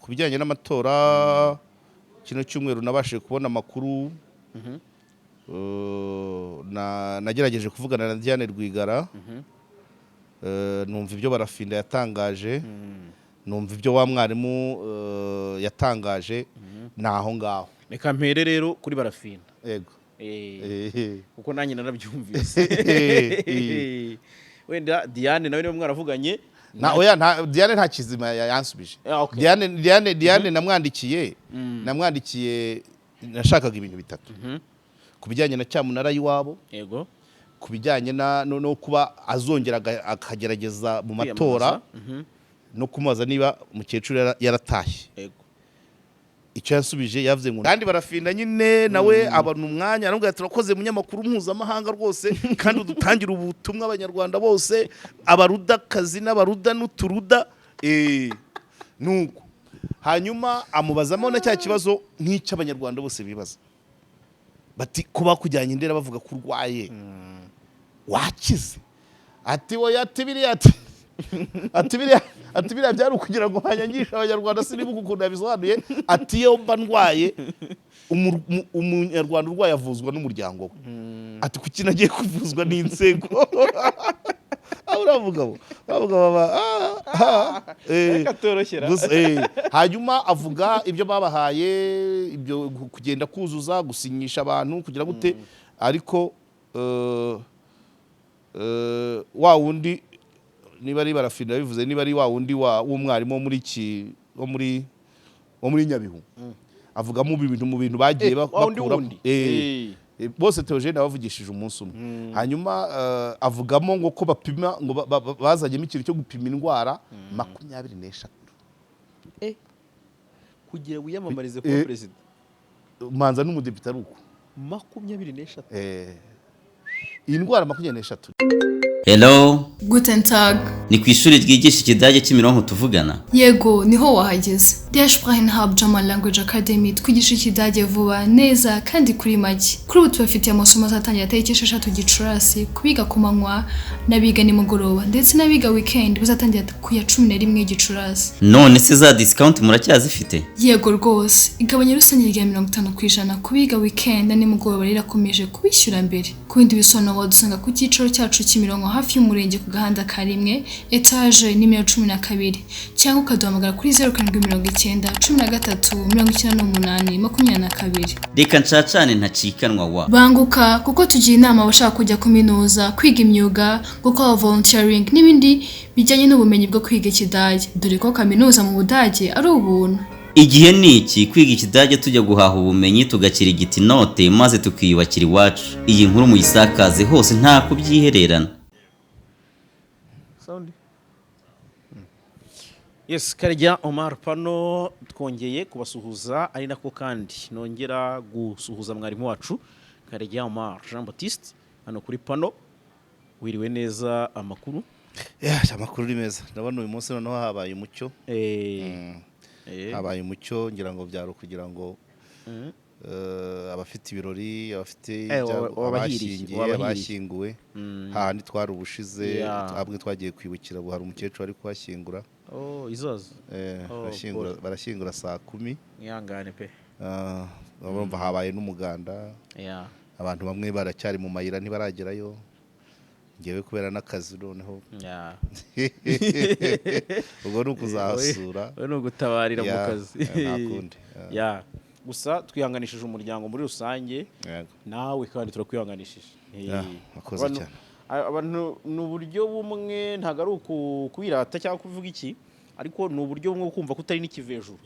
ku bijyanye n'amatora kino cyumweru nabashije kubona amakuru nagerageje kuvugana na Diane Rwigara numva ibyo Barafinda yatangaje numva ibyo wa mwarimu yatangaje naho ngaho reka mpere rero kuri Barafinda yego kuko nanjye narabyumvise wenda Diane nawe niwe mwaravuganye Diane nta kizima yansubije Diane namwandikiye nashakaga ibintu bitatu ku bijyanye na cyamunara y'iwabo yego ku bijyanye no kuba azongera akagerageza mu matora no kumubaza niba umukecuru yaratashye yego icyo yasubije yavuze ngo kandi Barafinda nyine nawe abantu umwanya arambwira ati turakoze munyamakuru mpuzamahanga rwose kandi udutangira ubutumwa abanyarwanda bose abarudakazi n'abaruda n'uturuda nuko hanyuma amubazamo na cya kibazo nk'icyo abanyarwanda bose bibaza bati kuba kujyanye indera bavuga ko urwaye wakize ati wowe ati biriya byari ukugira ngo hanyangishe abanyarwanda sinibuka ukuntu yabisobanuye ati iyo mba ndwaye umunyarwanda urwaye avuzwa n'umuryango we ati kuki nagiye kuvuzwa n'inzego uravuga hanyuma avuga ibyo babahaye ibyo kugenda kuzuza gusinyisha abantu kugira gute ariko wa wundi niba ari Barafinda bivuze niba ari wa wundi w'umwarimu wo muri Nyabihu avuga mu bintu bagiye bakura bose Theogene bavugishije umunsi umwe hanyuma avugamo ngo ko bapima ngo bazanyemo ikintu cyo gupima indwara 23 kugira wiyamamarize kuba president manza n'umudepite ari uko 23 iyi ndwara 23. Hello. Guten Tag. Ni ku ishuri ryigisha ikidage Kimironko tuvugana? Yego, niho wahageze. Der Sprachenhub German Language Academy twigisha ikidage vuba neza kandi kuri make. Kuri ubu tubafitiye amasomo azatangira tariki 6 Gicurasi kubiga ku manywa n'abiga nimugoroba ndetse n'abiga weekend bazatangira ku ya 11 Gicurasi. None se za discount muracyazifite? Yego rwose. Igabanya rusange rya 50% kubiga weekend na nimugoroba rirakomeje kubishyura mbere. Ku bindi bisobanuro wadusanga ku cyiciro cyacu Kimironko hafi y'umurenge ku gahanda karimwe etage nimero 12 cyangwa ukaduhamagara kuri 0793 Reka ncacane ntacikanwa wa banguka kuko tugiye inama abashaka kujya kuminuza kwiga imyuga gukora volunteering n'ibindi bijyanye n'ubumenyi bwo kwiga ikidage dore ko kaminuza mu Budage ari ubuntu. Igihe niki kwiga ikidage tujya guhaha ubumenyi tugakira igiti note maze tukiyubakira iwacu. Iyi nkuru muyisakaze hose nta kubyihererana. Yes, Karegeya Omar Pano twongeye kubasuhuza ari nako kandi nongera gusuhuza mwarimu wacu Karegeya Omar Jean Baptiste hano kuri Pano. Wiriwe neza amakuru? Amakuru ni meza. Ndabona uyu munsi noneho habaye umucyo. Habaye umucyo ngira ngo byaro kugira ngo abafite ibirori abafite abashyinguwe hahandi twari ubushize abwe twagiye kwibukira hari umukecuru ari kuhashyingura izozo barashyingura saa 10 ihangane pe urumva habaye n'umuganda abantu bamwe baracyari mu mayira ntibaragerayo ngewe kubera n'akazi noneho ubwo n'ukuzahasura no gutabarira mu kazi nakundi gusa twihanganishije umuryango muri rusange nawe kandi turakwihanganishije akoze cyane abantu n'uburyo bumwe ntago ari ukwirata cyangwa kuvuga iki ariko n'uburyo bumwe kumva ko utari n'ikivejuru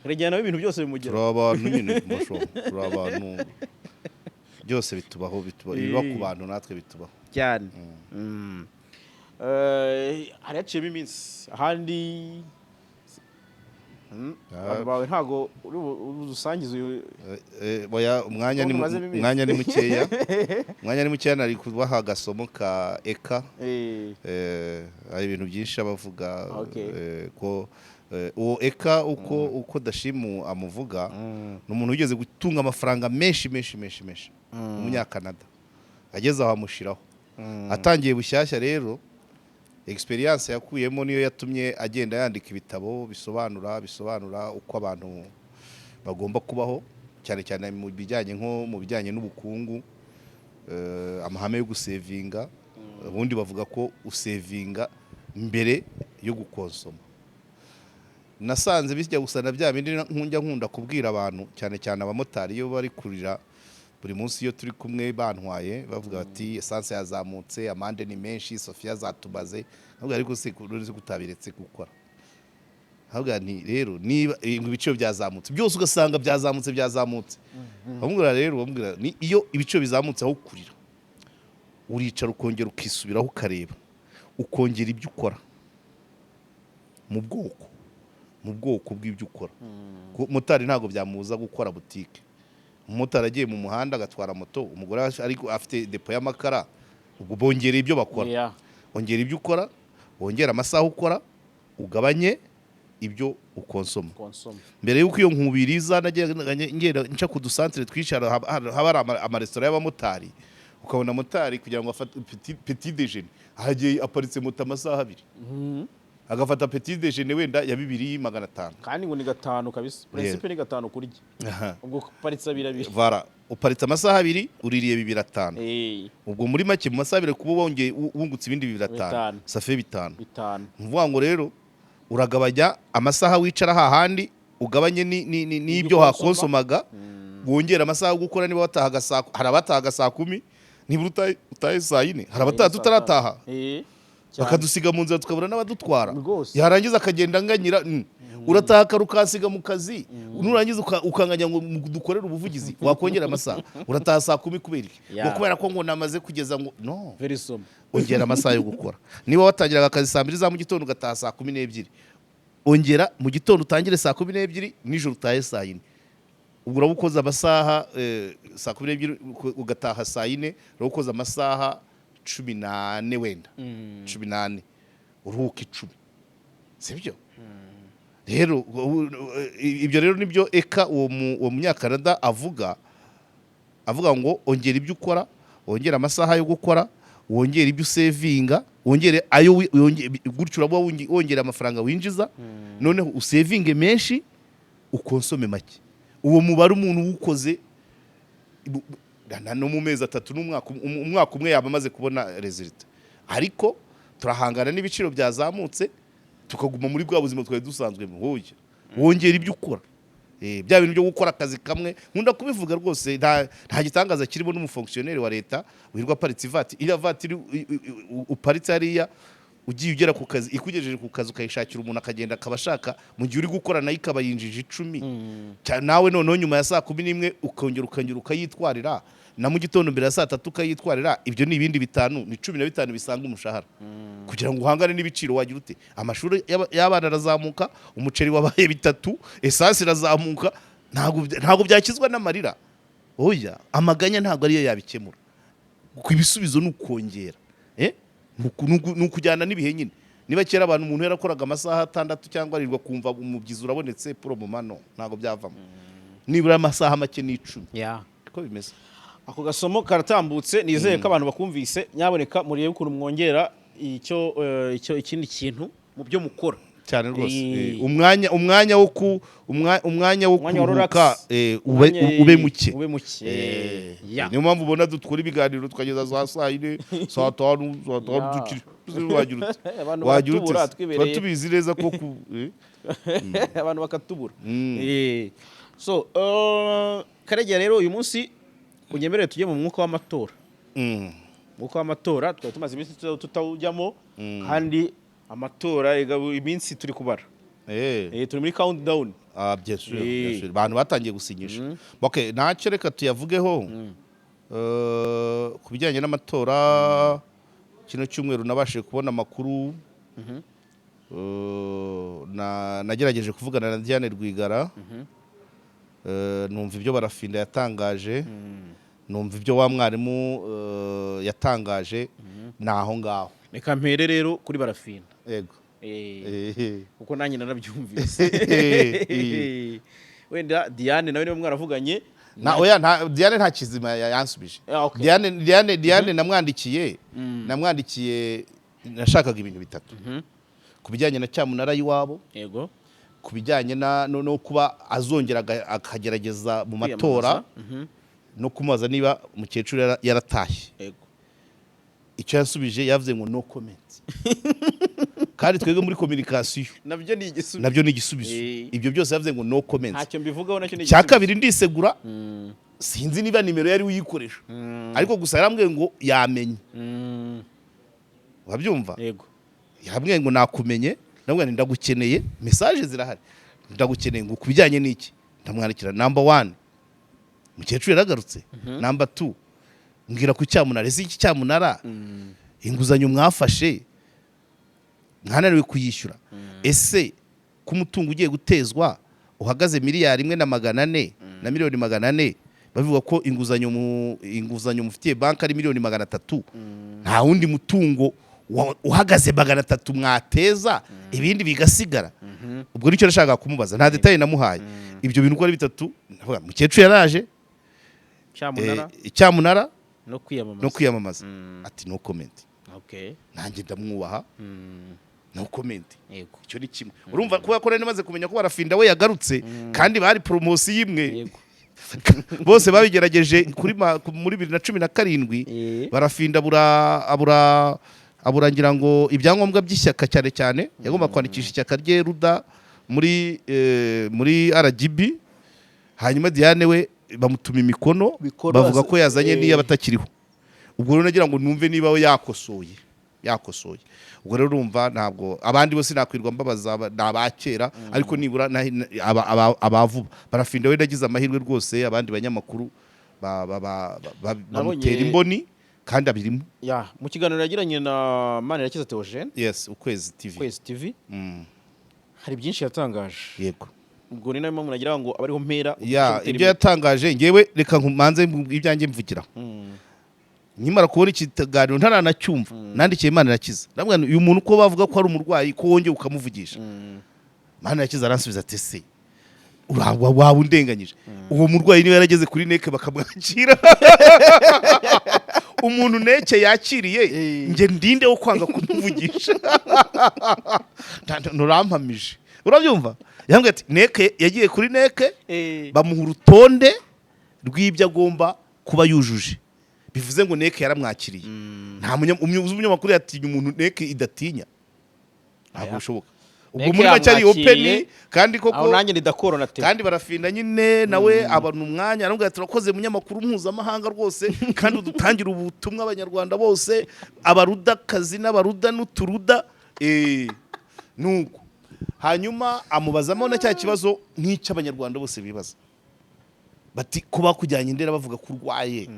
Karegeya nawe ibintu byose bimugera abantu nyine turi abantu byose bitubaho biba ku bantu natwe bitubaho cyane haraciyemo iminsi ahandi bawe ntago urusangiza umwanya ni mukeya nari kubaha agasomo ka eka hari ibintu byinshi abavuga ko uwo eka uko Dashimu amuvuga ni umuntu wigeze gutunga amafaranga menshi umunyakanada ageze aho amushiraho atangiye bushyashya rero experience yakuyemo niyo yatumye agenda yandika ibitabo bisobanura uko abantu bagomba kubaho cyane cyane mu bijyanye n'ubukungu, amahame yo gusevinga. Ubundi bavuga ko usevinga mbere yo gukonsoma. Nasanze bijya gusa na bya bindi nkunda kubwira abantu cyane cyane abamotari iyo bari kurira buri munsi iyo turi kumwe bantwaye bavuga bati essence yazamutse, amande ni menshi, Sofia zatubaze. Ntabwo ariko se kutabiretse gukora. Havuga nti rero niba ibiciro byazamutse byose ugasanga byazamutse bamubwira rero ni iyo ibiciro bizamutse aho kurira uricara ukongera ukisubiraho ukareba ukongera ibyo ukora mu bwoko bw'ibyo ukora. Motari ntabwo byamuza gukora butike. Umumotari agiye mu muhanda agatwara moto, umugore ariko afite depo y'amakara, ubwo bongera ibyo bakora. Ongera ibyo ukora, wongera amasaha ukora, ugabanye ibyo ukonsoma. Mbere yuko iyo nkubiriza ngenda nca ku dusantere twicara haba amaresitora y'abamotari, ukabona motari kugira ngo afate petit déjeuner ahagiye aparitse moto amasaha 2 agafata petit déjeuner wenda ya 2,500 kandi ngo ni 5 kabisa. Principe ni 5 kurya ubwo paritse 2 vara uparitse amasaha 2 uririye 2,500 ubwo muri make mu masaha 2 kuba wungutse ibindi 2,500 safe 5 mvuga ngo rero uragabanya amasaha wicara hahandi ugabanye n'ibyo hakonsomaga wongera amasaha gukora. Niba watahaga hari abatahaga saa 10 nibura utaye saa 4 hari abataha tutarataha bakadusiga mu nzira tukabura n'abadutwara yarangiza akagenda nganyira urataha karukasiga mu kazi nurangiza ukanganya ngo dukorere ubuvugizi wakongera amasaha urataha saa 10 kubera kubera ko ngo namaze kugeza ngo no very soon ongera amasaha yo gukora. Niba watangiraga akazi saa 2 za mu gitondo ugataha saa 12 ongera mu gitondo utangire saa 12 nijoro utahe saa 4 ubwo urabukoza amasaha saa 12 ugataha saa 4 urabukoza amasaha 18 wenda 18 uruhuka 10 sibyo. Rero ibyo rero nibyo eka uwo munyakanada avuga ngo ongera ibyo ukora, wongera amasaha yo gukora, wongera ibyo usevinga, wongere ayo gutyo uraba wongera amafaranga winjiza, noneho usevinge menshi ukonsome make. Uwo mubare umuntu ukoze no mu mezi 3 umwaka umwe yaba amaze kubona result. Ariko turahangana n'ibiciro byazamutse tukaguma muri bwa buzima twari dusanzwe mu hoye wongera ibyo ukora. Bya bintu byo gukora akazi kamwe nkunda kubivuga rwose nta gitangaza kirimo n'umufonctionnaire wa leta wirwa paritse ivati ira vati uparitse hariya ugiye ugera ku kazi ikugejeje ku kazi ukayishakira umuntu akagenda akabashaka mu gihe uri gukora nayo ikabayinjije 10 nawe noneho nyuma ya saa 11 ukongera ukayitwarira na mu gitondo mbere ya saa 3 ukayitwarira. Ibyo ni ibindi 5 ni 15 bisanga umushahara kugira ngo uhangane n'ibiciro wagira ute. Amashuri y'abana arazamuka, umuceri wabaye 3, essence irazamuka, ntago byakizwa n'amarira. Oya amaganya ntago ariyo yabikemura, ku ibisubizo n'ukongera nukujyana n'ibihe nyine. Niba kera abantu umuntu yarakoraga amasaha 6 cyangwa 7 kumva umubyizi urabonetse poromomano ntago byavamo, nibura amasaha make n'10 ko bimeze. Ako gasomo karatambutse nizeye ko abantu bakumvise. Nyaboneka muriye ukuntu mwongera ikindi kintu mu byo mukora cyane rwose. umwanya wo kuruhuka ube muke. Niyo mpamvu ubona dukora ibiganiro tukageza za saa 4 saa 5 wagira ute tubizi neza ko abantu bakatubura. So Karegeya rero uyu munsi unyemerere tujye mu mwuka w'amatora. Mwuka w'amatora twari tumaze iminsi tutawujyamo kandi amatora iminsi turi kubara. Turi muri countdown. Bien sûr. Abantu batangiye gusinyisha. Okay, ntacyo reka tuyavugeho. Ku bijyanye n'amatora kino cyumweru nabashije kubona amakuru. Nagerageje kuvugana na Diane Rwigara. Numva ibyo Barafinda yatangaje, numva ibyo wa mwarimu yatangaje, naho ngaho. Reka mpere rero kuri Barafinda. Yego. Kuko nanjye narabyumvise. Wenda Diane nawe niwe mwaravuganye. Diane nta kizima yansubije. Diane namwandikiye nashakaga ibintu bitatu ku bijyanye na cyamunara y'iwabo, yego, ku bijyanye no kuba azongera akagerageza mu matora, no kumubaza niba umukecuru yaratashye. yego, icyo yasubije yavuze ngo no comment. Kandi twebwe muri communication nabyo ni igisubizo, nabyo ni igisubizo. Ibyo byose yavuze ngo no comment. ntacyo mbivugaho, nacyo ni Cya kabiri ndisegura, sinzi niba nimero yari uyikoresha, ariko gusa yarambwiye ngo yamenye. Wabyumva? yego, Yambwiye ngo nakumenye, ndabwira nti ndagukeneye, message zirahari, ndagukeneye ngo kubijyanye n'iki. Ndamwandikira number 1, mukecuru yaragarutse. Number 2, mbwira ku cyamunara, ese iki cyamunara inguzanyo mwafashe mwananiwe kuyishyura, ese ku mutungo ugiye gutezwa uhagaze miliyari 1.4 na miliyoni 400, bavuga ko inguzanyo mufitiye banki ari miliyoni 300, nta wundi mutungo uhagaze 300 mwateza ibindi bigasigara. Ubwo nicyo nashaka kumubaza, nta detail namuhaye. Ibyo bintu uko ari bitatu, mukecuru yaraje, cyamunara no kwiyamamaza. Ati no comment. Okay. Nanjye ndamwubaha, no comment. Yego. Icyo ni kimwe. Urumva kuba ko nari maze kumenya ko barafinda we yagarutse, kandi bari promotion imwe. Yego. Bose babigerageje muri 2017, barafinda abura ngira ngo ibyangombwa by'ishyaka cyane cyane, yagomba kwandikisha ishyaka rye Ruda muri RGB. Hanyuma Diane we bamutuma imikono, bavuga ko yazanye niyo batakiriho. Ubwo rero nagira ngo numve niba we yakosoye. Ubwo rero urumva ntabwo abandi bose nakwirwa mbabaza nabakera, ariko nibura abavuba barafinda we nagize amahirwe rwose. Abandi banyamakuru bamutera imboni kandi abirimo. Mu kiganiro yagiranye na Manirakiza Theogene, yes, Ukwezi TV, hari byinshi yatangaje. Yego. Ubwo ni nayo mpamvu nagira ngo abariho mpera. Ibyo yatangaje ngewe reka nkumanze ibyanjye mvugira. Nyimara kubona ikiganiro ntaranacyumva, nandikiye Manirakiza, ndabwira uyu muntu ko bavuga ko ari umurwayi ko wongeye ukamuvugisha. Manirakiza aransubiza ati se waba undenganyije, uwo murwayi niwe yarageze kuri neke bakamwakira. Umuntu neke yakiriye, nge ndinde wo kwanga kumuvugisha. Nurampamije, urabyumva? Yambwiye ati neke yagiye kuri neke, bamuha urutonde rw'ibyo agomba kuba yujuje. Bivuze ngo neke yaramwakiriye. Nta umunyamakuru yatinya umuntu neke idatinya, ntabwo bishoboka. Ubwo muri make ari open, kandi koko nanjye ndakoro na te, kandi barafinda nyine nawe abana umwanya, arambwira turakoze munyamakuru mpuzamahanga rwose, kandi udutangira ubutumwa abanyarwanda bose, abarudakazi n'abaruda n'uturuda. Nuko hanyuma amubazamo na cya kibazo nk'icyo abanyarwanda bose bibaza, bati kuba kujyanye indera bavuga ko urwaye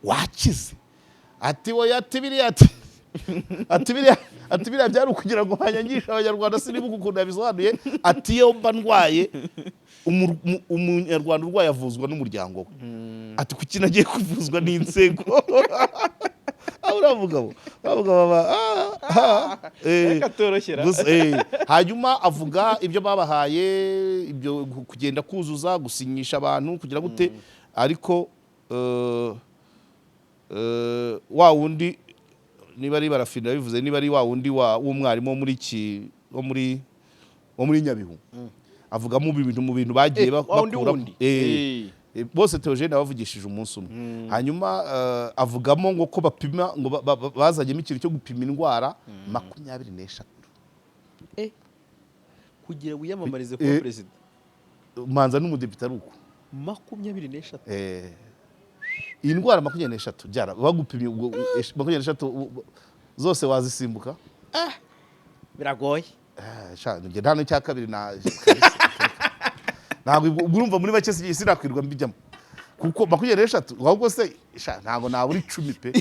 wakize. Ati wowe ati biriya byari ukugira ngo hanyangisha abanyarwanda, sinibuka ukuntu yabisobanuye. Ati iyo mba ndwaye, umunyarwanda urwaye avuzwa n'umuryango we. Ati kuki nagiye kuvuzwa n'inzego. Uravuga hanyuma avuga ibyo babahaye, ibyo kugenda kuzuza, gusinyisha abantu kugira gute, ariko wa wundi niba ari barafinda bivuze, niba ari wa wundi w'umwarimu wo muri Nyabihu, avugamo mu bintu bagiye bakuramo. Bose Theogene bavugishije umunsi umwe. Hanyuma avugamo ngo ko bapima, ngo bazanyemo ikintu cyo gupima indwara 24. kugira wiyamamarize kuba president. Manza n'umudepite ari uko 24. Iyi ndwara 23 byara bagupimye 23 zose wazisimbuka. Biragoye. Nge nta n'icya kabiri na ntabwo urumva muri make sinakwirwa mbijyamo, kuko 23 ahubwo se ntabwo naburi 10 pe.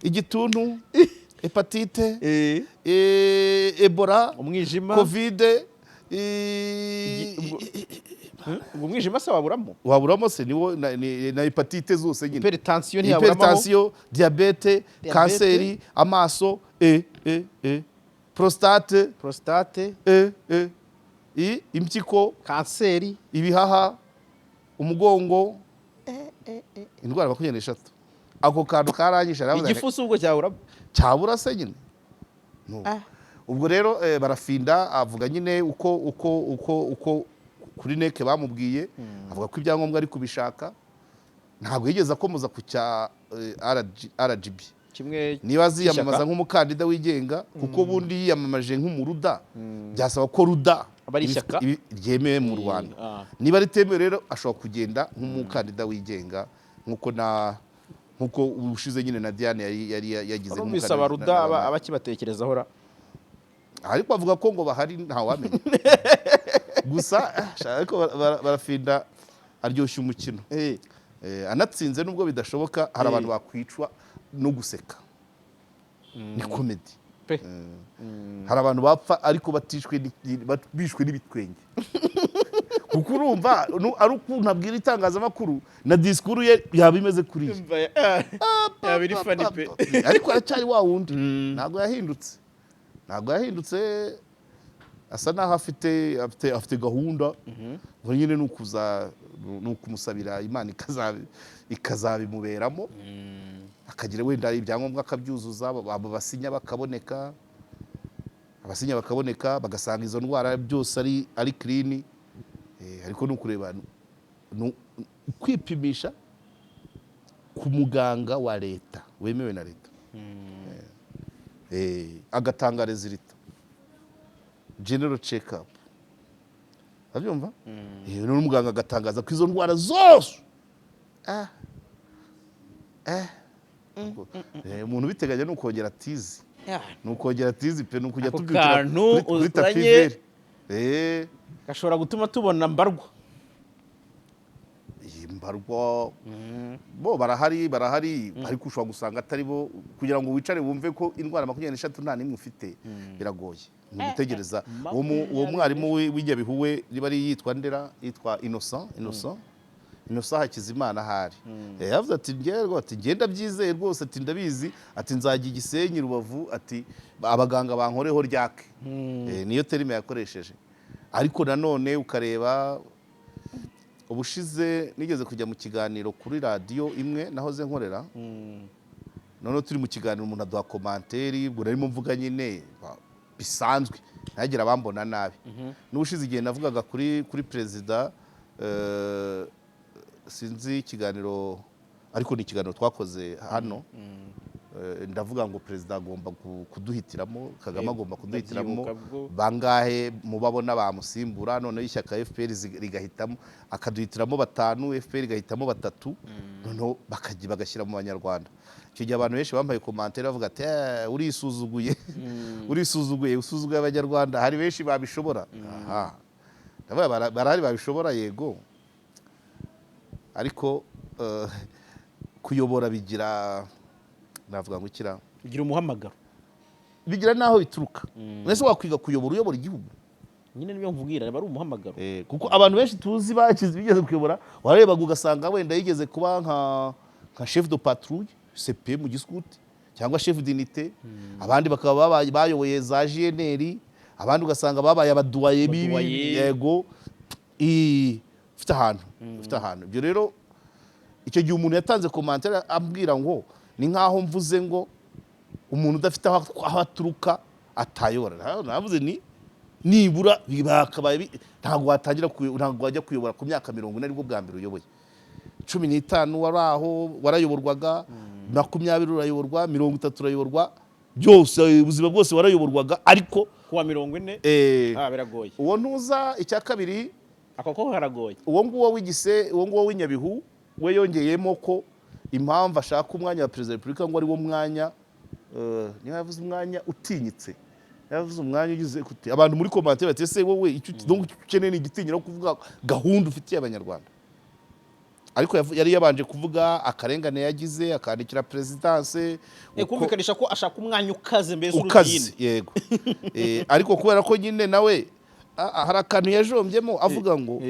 Igituntu, hepatite, Ebola, umwijima, Covid, umwijima se waburamo se niwo na hepatite zose nyine. Hypertension ntiyaburamo, hypertension, diabete, kanseri, amaso, prostate, impyiko, kanseri, ibihaha, umugongo. Indwara 23. ako kantu karanyishe igifuso ubwo cyabura se nyine ubwo rero barafinda avuga nyine uko kuri neke bamubwiye avuga ko ibyangombwa ari kubishaka ntabwo yigeze akomoza ku cya RGB niba aziyamamaza nk'umukandida wigenga kuko bundi yiyamamaje nk'umuruda byasaba ko ruda ryemewe mu Rwanda niba ritemewe rero ashobora kugenda nk'umukandida wigenga nk'uko ubushize nyine na Diane yari yagize nk'umukandida ruda abakibatekerezaho ariko bavuga ko ngo bahari ntawamenya gusa ariko barafinda aryoshya umukino anatsinze nubwo bidashoboka hari abantu bakwicwa no guseka ni komedi hari abantu bapfa ariko bishwe n'ibitwenge kuko urumva ari ukuntu abwira itangazamakuru na disikuru ye yaba imeze kuri yaba iri fani pe ariko aracyari wa wundi ntabwo yahindutse asa naho afite gahunda ngo nyine ni ukumusabira Imana ikazabimuberamo akagira wenda ibyangombwa akabyuzuza abo basinya bakaboneka bagasanga izo ndwara byose ari clean ariko ni ukureba kwipimisha ku muganga wa leta wemewe na leta agatanga resulta general check up abyumva n'umuganga agatangaza ko izo ndwara zose umuntu biteganya ni ukongera tizi pe ni ukujya tubyukira kuri tapiveri gashobora gutuma tubona mbarwa bo barahari ariko ushobora gusanga atari bo kugira ngo wicare wumve ko indwara 23 nta nimwe ufite biragoye ni gutegereza uwo mwarimu w'Inyabihu we riba yitwa Ndera yitwa Innocent Hakizimana hari yavuze ati ngenda byizeye rwose ati ndabizi ati nzajya Gisenyi Rubavu ati abaganga bankoreho ryake niyo terime yakoresheje ariko nanone ukareba ubushize nigeze kujya mu kiganiro kuri radio imwe nahoze nkorera none turi mu kiganiro umuntu aduha komanteri ubwo narimo mvuga nyine bisanzwe ntagira abambona nabi n'ubushize igihe navugaga kuri perezida sinzi ikiganiro ariko ni ikiganiro twakoze hano ndavuga ngo perezida agomba kuduhitiramo Kagame agomba kuduhitiramo bangahe mubabona bamusimbura none ishyaka FPR rigahitamo akaduhitiramo 5 FPR igahitamo 3 none bagashyira mu banyarwanda icyo gihe abantu benshi bambaye commentaire bavuga ati urisuzuguye usuzuguye abanyarwanda hari benshi babishobora barahari babishobora yego ariko kuyobora bigira navuga ngo bigira umuhamagaro bigira naho bituruka nese wakwiga uyobora igihugu nyine niyo mvugira ari umuhamagaro kuko abantu benshi tuzi bigeze kuyobora warebaga ugasanga wenda yigeze kuba nka chef de patrouille CP mu giskuti cyangwa chef d'unité abandi bakaba bayoboye za GNR abandi ugasanga babaye abaduwaye bibi yego ufite ahantu ibyo rero icyo gihe umuntu yatanze commentaire ambwira ngo ni nkaho mvuze ngo umuntu udafite aho aturuka atayobora navuze nibura bakabaye ntabwo wajya kuyobora ku myaka 40 aribwo bwa mbere uyoboye 15 waraho warayoborwaga 20 urayoborwa 30 urayoborwa byose ubuzima bwose warayoborwaga ariko kuwa 40 biragoye uwo ntuza icya kabiri akako haragoye uwo nguwo w'Inyabihu we yongeyemo ko impamvu ashaka umwanya wa perezida wa Repubulika ngo ari wo mwanya niba yavuze umwanya utinyitse yavuze umwanya ugize kuti abantu muri commentaire bati ese wowe icyo ukeneye ni igitinyiro kuvuga gahunda ufitiye abanyarwanda ariko yari yabanje kuvuga akarengane yagize akandikira presidence kumvikanisha ko ashaka umwanya ukaze mbese urugine yego ariko kubera ko nyine nawe hari akantu yajombyemo avuga ngo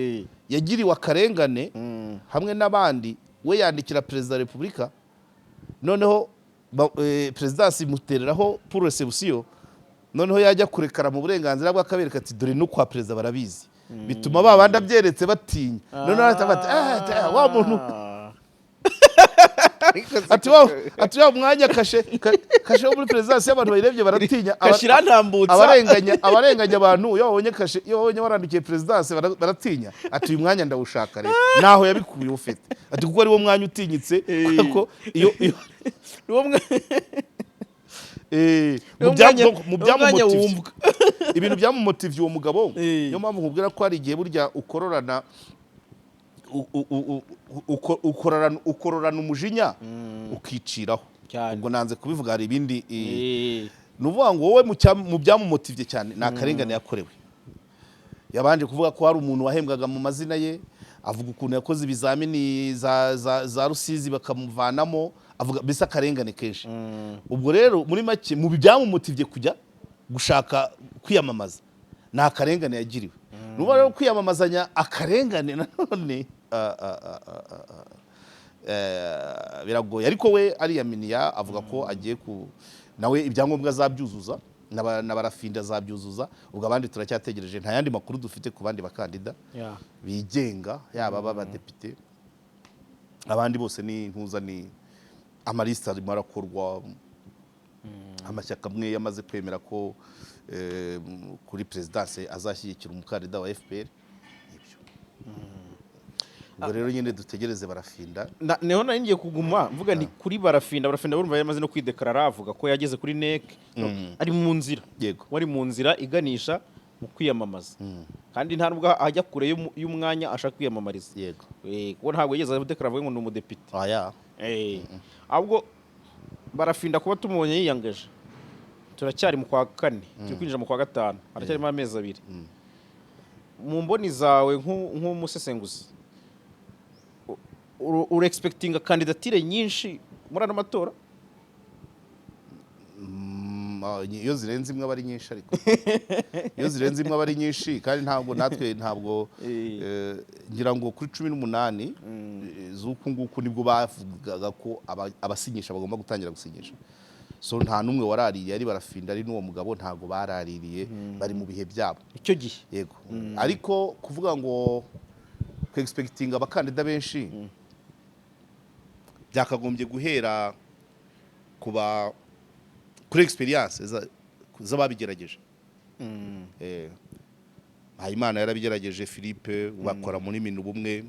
yagiriwe akarengane hamwe n'abandi we yandikira perezida wa Repubulika noneho presidence imutereraho pour reception noneho yajya kurekara mu burenganzira bw'akabereka ati dore no kwa perezida barabizi bituma babandi abyeretse batinya noneho bati wa muntu ati wa mwanya kashe wo muri presidence y'abantu bayirebye baratinya kashirantambutsa abarenganya abantu iyo babonye warandikiye presidence baratinya ati uyu mwanya ndawushaka rero naho yabikuye ufite ati kuko ari wo mwanya utinyitse ko iyo mu byamumotivye ibintu byamumotivye uwo mugabo niyo mpamvu nkubwira ko hari igihe burya ukororana umujinya ukiciraho ubwo nanze kubivuga hari ibindi nuvuga ngo wowe mu byamumotivye cyane ni akarengane yakorewe yabanje kuvuga ko hari umuntu wahembwaga mu mazina ye avuga ukuntu yakoze ibizamini za Rusizi bakamuvanamo avuga bisa akarengane kenshi ubwo rero muri make mu byamumotivye kujya gushaka kwiyamamaza ni akarengane yagiriwe nuba rero kwiyamamazanya akarengane nanone biragoye ariko we ariyaminiya avuga ko agiye nawe ibyangombwa azabyuzuza n'abarafinda azabyuzuza ubwo abandi turacyategereje nta yandi makuru dufite ku bandi bakandida bigenga yaba b'abadepite abandi bose ni amalista arimo arakorwa amashyaka amwe yamaze kwemera ko kuri presidence azashyigikira umukandida wa FPR ibyo ubwo rero nyine dutegereze barafinda neho nari ngiye kuguma mvuga nti kuri barafinda burumva yamaze no kwidekarara avuga ko yageze kuri NEC ari mu nzira yego wari mu nzira iganisha mu kwiyamamaza kandi nta nubwo ajya kure y'umwanya ashaka kwiyamamariza yego kuko ntabwo yigeze adekara avuga ngo ni umudepite ahubwo barafinda kuba tumubonye yiyangaje turacyari mu kwa 4 turi kwinjira mu kwa 5 haracyarimo amezi 2 mu mboni zawe nk'umusesenguzi expectinga kandidatire nyinshi muri ano matora iyo zirenze imwe abari nyinshi ariko iyo zirenze imwe abari nyinshi kandi ntabwo ngira ngo kuri 18 z'uku nguku nibwo bavugaga ko abasinyisha bagomba gutangira gusinyisha so nta numwe waraririye ari barafinda ari n'uwo mugabo ntago baraririye bari mu bihe byabo icyo gihe yego ariko kuvuga ngo expecting abakandida benshi byakagombye guhera kuri experience z'ababigerageje Hayimana yarabigerageje Philippe bakora muri minu bumwe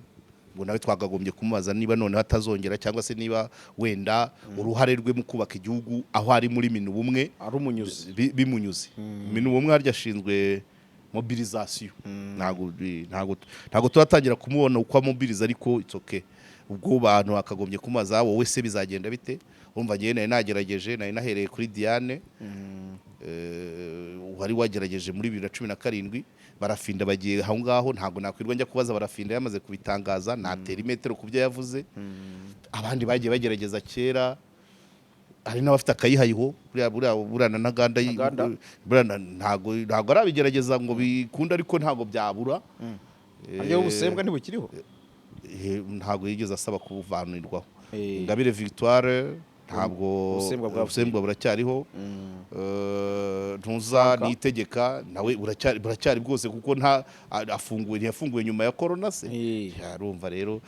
ngo nawe twagagombye kumubaza niba none hatazongera cyangwa se niba wenda uruhare rwe mu kubaka igihugu aho ari muri minu bumwe ari umunyuzi bimunyuze minu bumwe harya ashinzwe mobilisation ntago turatangira kumubona uko mobilize ariko it's okay ubwo bantu akagombye kumaza wowe se bizagenda bite umva ngiye nagerageje nahereye kuri Diane wari wagerageje muri 2017 barafinda bagiye aho ngaho ntago nakwirwa njya kubaza barafinda yamaze kubitangaza natera imetero kubyo yavuze abandi bagiye bagerageza kera hari n'abafite akayihayiho burana ntaganda burana ntago arabigerageza ngo bikunda ariko ntago byabura ariyo busembwa ntibukiriho ntago yigeze asaba kubuvanirwaho Ingabire Victoire ntabwo ubusembwa buracyariho ntuza nitegeka nawe buracyari bwose kuko ntiyafunguwe nyuma ya corona se yarumva rero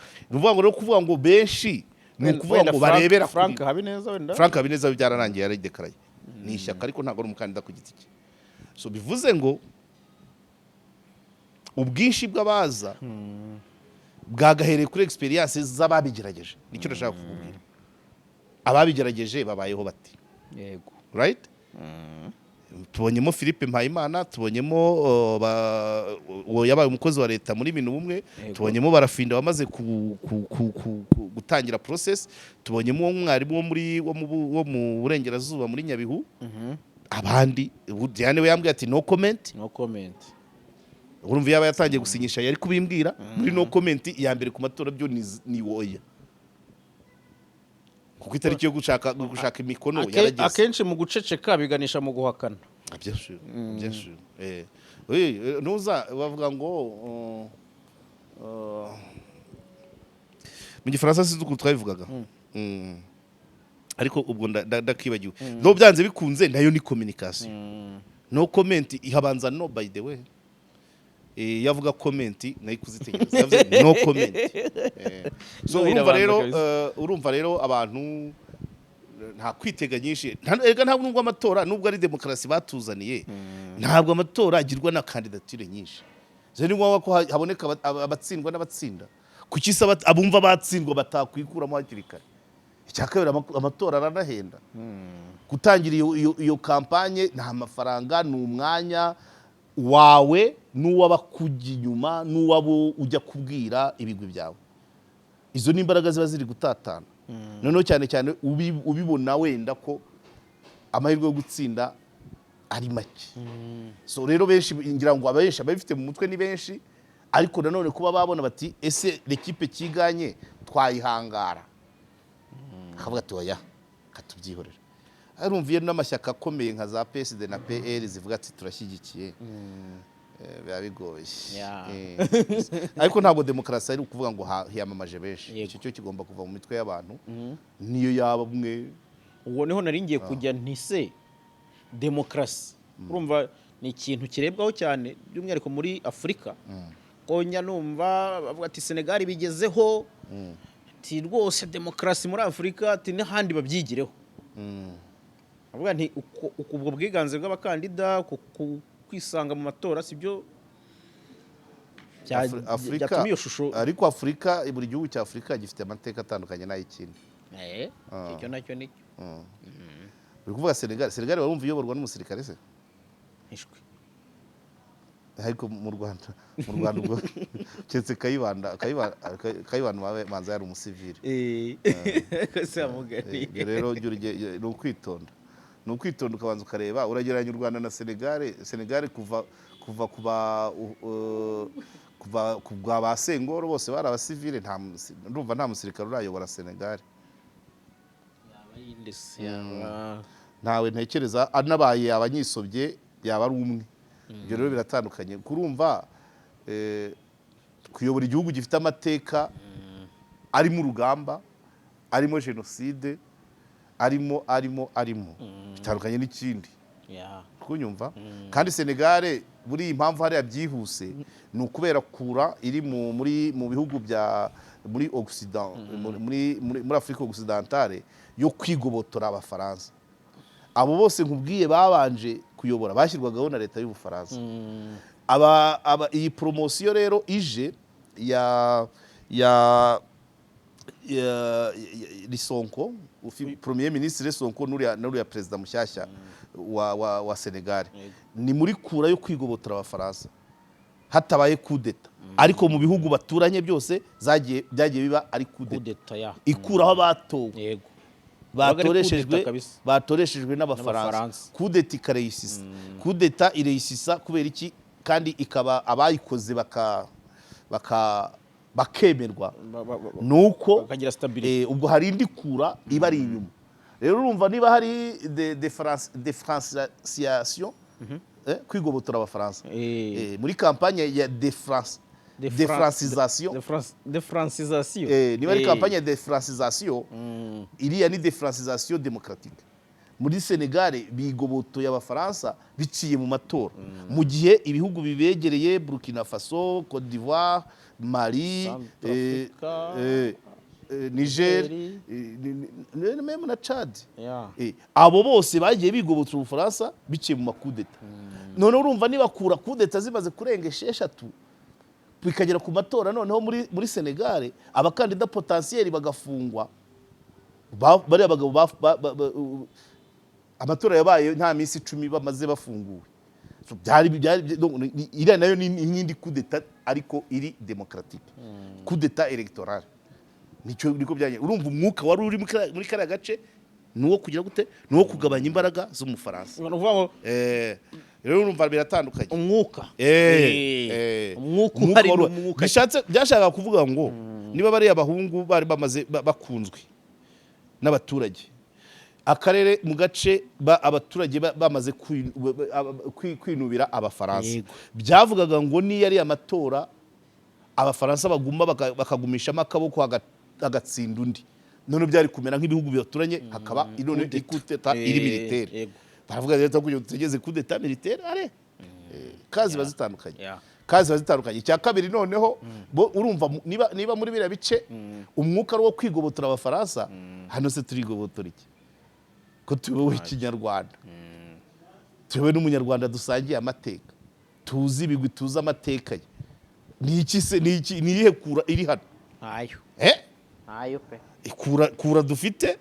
kuvuga ngo benshi ni ukuvuga ngo barebera Frank Habineza wenda Frank Habineza byararangiye yaridekaraye ni ishyaka ariko ntabwo ari umukandida ku giti cye so bivuze ngo ubwinshi bw'abaza bwagahereye kuri experience z'ababigerageje nicyo ndashaka kukubwira ababigerageje babayeho bati yego right tubonyemo Philippe Mpayimana tubonyemo yabaye umukozi wa leta muri minu bumwe tubonyemo barafinda bamaze gutangira process tubonyemo umwarimu wo mu burengerazuba muri Nyabihu abandi Diane we yambwiye ati no comment urumva yaba yatangiye gusinyisha yari kubimbwira muri no comment iya mbere ku matora byo ni woya kuko itariki yo gushaka imikono yarageze akenshi mu guceceka biganisha mu guhakana byinshi nuza bavuga ngo mu gifaransa sinzi uko twabivugaga ariko ubwo ndakibagiwe no byanze bikunze nayo ni communication no comment ihabanza no by the way yavuga komenti nayo kuzitegereza yavuze no comment. So urumva rero abantu nta kwitega nyinshi ntabwo nubwo amatora nubwo ari demokarasi batuzaniye ntabwo amatora agirwa na kandidatire nyinshi. Je ni ngombwa ko haboneka abatsindwa n'abatsinda kuki se abumva batsindwa batakwikuramo hakiri kare. Icyakabira amatora aranahenda gutangira iyo kampanye nta mafaranga n'umwanya wawe n'uwabakujya inyuma n'uwabo ujya kubwira ibigwi byawe. Izo n'imbaraga ziba ziri gutatana noneho cyane cyane ubibona wenda ko amahirwe yo gutsinda ari make. So rero benshi ngira ngo abenshi abafite mu mutwe ni benshi ariko nanone kuba babona bati ese l'équipe kiganye twayihangara akavuga ati oya katubyihorera. Arumviye n'amashyaka akomeye nka za PSD na PL zivuga ati turashyigikiye biba bigoye. Ariko ntabwo demokarasi ari ukuvuga ngo hiyamamaje benshi. Icyo cyo kigomba kuva mu mitwe y'abantu niyo yaba umwe. Uwo niho naringiye kujya ntise demokarasi urumva ni ikintu kirebwaho cyane by'umwihariko muri Afurika. Konya numva bavuga ati Senegal bigezeho ati rwose demokarasi muri Afurika ati n'ahandi babyigireho. Avuga nti ubwo bwiganze bw'abakandida kwisanga mu matora sibyo Afrika iyo shusho. Ariko Afrika buri gihugu cya Afrika gifite amateka atandukanye n'ay'ikindi. Icyo nacyo nicyo. Uri kuvuga Senegal warumva iyoborwa n'umusirikare se? Ishwe. Ariko mu Rwanda ubwo cyetse Kayibanda manza yari umusivile. Rero ni ukwitonda. Ni ukwitonda ukabanza ukareba uragereranya u Rwanda na Senegal kuva kuva ba Sengoro bose bari abasivile ndumva nta musirikare urayobora Senegal. Ntawe ntekereza anabaye abanyisobye yaba ari umwe. Ibyo rero biratandukanye kurumva kuyobora igihugu gifite amateka arimo urugamba arimo jenoside arimo bitandukanye n'ikindi kunyumva. Kandi Senegal buri impamvu hariya byihuse ni ukubera kura iri mu bihugu bya muri Occident muri Afrika Occidentale yo kwigobotora abafaransa. Abo bose nkubwiye babanje kuyobora bashyirwagaho na leta y'Ubufaransa. Iyi promotion rero ije ya Sonko premier ministre Sonko n'uriya president mushyashya wa Senegal ni muri kura yo kwigobotora abafaransa hatabaye coup d'etat. Ariko mu bihugu baturanye byose byagiye biba ari coup d'etat ikuraho abatowe batoreshejwe n'abafaransa. Coup d'etat ikareyisisa. Coup d'etat ireyisisa kubera iki kandi ikaba abayikoze bakemerwa nuko ubwo hari indi kura iba ari inyuma. Rero urumva niba hari defranciation kwigobotora abafaransa muri kampanye ya defrancisation niba ari kampanye ya defrancisation iriya ni defrancisation démocratique. Muri Senegal bigobotoye abafaransa biciye mu matora mu gihe ibihugu bibegereye Burkina Faso, Côte d'Ivoire, Mali, Niger même na Chad abo bose bagiye bigobotora ubufaransa biciye mu makudeta. None urumva niba kura kudeta zimaze kurenga 6 bikagera ku matora noneho muri Senegal abakandida potentiel bagafungwa bari abagabo amatora yabaye nta minsi 10 bamaze bafunguwe. Iriya nayo ni nk'indi kudeta ariko iri démocratique. Kudeta électorale niko byanye. Urumva umwuka wari uri muri kariya gace nuwo kugira gute nuwo kugabanya imbaraga z'umufaransa. Rero urumva biratandukanye umwuka byashaka kuvuga ngo niba bari abahungu bari bamaze bakunzwe n'abaturage akarere mu gace abaturage bamaze kwinubira abafaransa byavugaga ngo ni yari amatora abafaransa baguma bakagumishamo akaboko agatsinda undi. None byari kumera nk'ibihugu bituranye hakaba inone ikuteta iri militaire. Baravuga rero ko tugeze kudeta militaire kazi bazitandukanye kandi ziba zitandukanye. Icya kabiri noneho urumva niba muri biriya bice umwuka ari wo kwigobotora abafaransa, hano se turigobotora iki ko tuyobowe ikinyarwanda, tuyobowe n'umunyarwanda dusangiye amateka, tuzi ibigwi, tuzi amateka ye. Ni iki se, ni iyihe kura iri hano? ntayo pe. Kura dufite